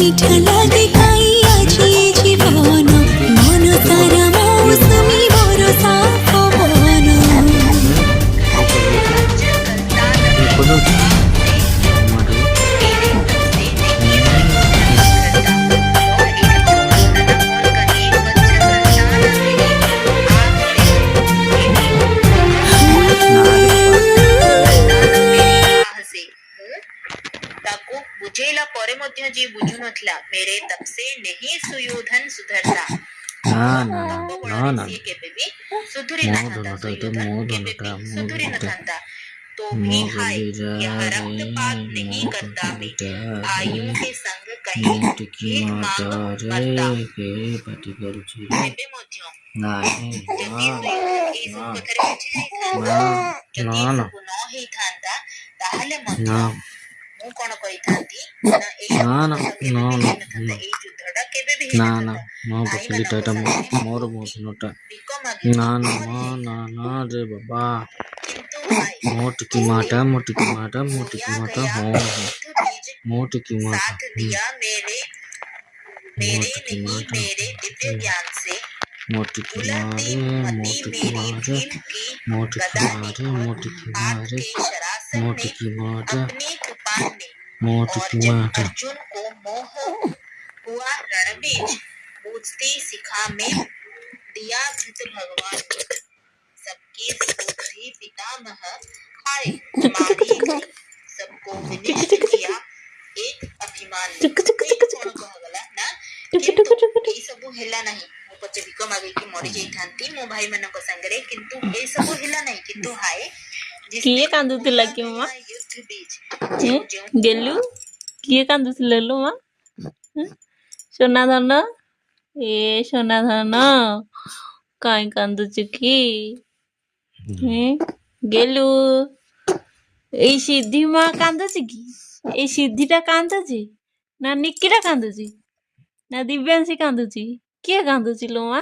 মিঠা লাগে তাই আজি এ জীবন মন সারা মৌসুমি বরষা পবন ତାକୁ ବୁଝେଇଲା ପରେ ମଧ୍ୟ ଯିଏ ବୁଝୁ ନଥିଲା ମେରେ ତବ ସେ ନେହି ସୁୟୋଧନ ସୁଧରତା ସିଏ କେବେ ବି ସୁଧୁରି ନଥାନ୍ତା ସୁୟୋଧନ କେବେ ବି ସୁଧୁରି ନଥାନ୍ତା तो भी हाय यह रक्तपात नहीं करता मैं भाइयों के संग कहीं भीख मांग करता ଏବେ ମଧ୍ୟ ଯଦି ସୁୟୋଧନ ଏଇ ସବୁ କଥାରେ ବୁଝି ଯାଇଥାନ୍ତା ଯଦି ଏସବୁ ନ ହେଇଥାନ୍ତା ତାହେଲେ ମଧ୍ୟ ମୁଁ କଣ କହିଥାନ୍ତି ନା ଏଇ ହେଇନଥାନ୍ତା ଏଇ ଯୁଦ୍ଧଟା କେବେ ବି ହେଇନଥାନ୍ତା ଭିକ କିନ୍ତୁ साथ दिया मेरे मेरे नहीं मेरे दिव्य ज्ञान से उलटती मती मेरी भीम की गदा ने हाथ के शरासन ने अपनी कृपान ने और जब अर्जुन को मोह हुआ रणबीज पूछती सिखा में दिया धृत भगवान सबके सुधी पितामह हाय मारी गई सबको विनिष्ट किया एक अभिमान कौन कहगला ना एई सबु हेला नहीं मो पचे भिक मागिकी मरि जाइथांती मो भाई मानक संगरे किंतु एई सबु हेला नहीं किंतु हाय किए कांदुतिला कि मां युद्ध बीज गेलु किए कांदुतिले लो मां सोना धन ए सोना धन काई कांदुचु कि गेलु এই সিদ্ধি মা কান্দুଛି কি এই সিদ্ধিটা କାନ୍ଦୁଛି ନା ନିକିଟା କାନ୍ଦୁଛି ନା ଦିବ୍ୟାଂଶୀ କାନ୍ଦୁଛି କିଏ କାନ୍ଦୁଛି ଲୋ ମା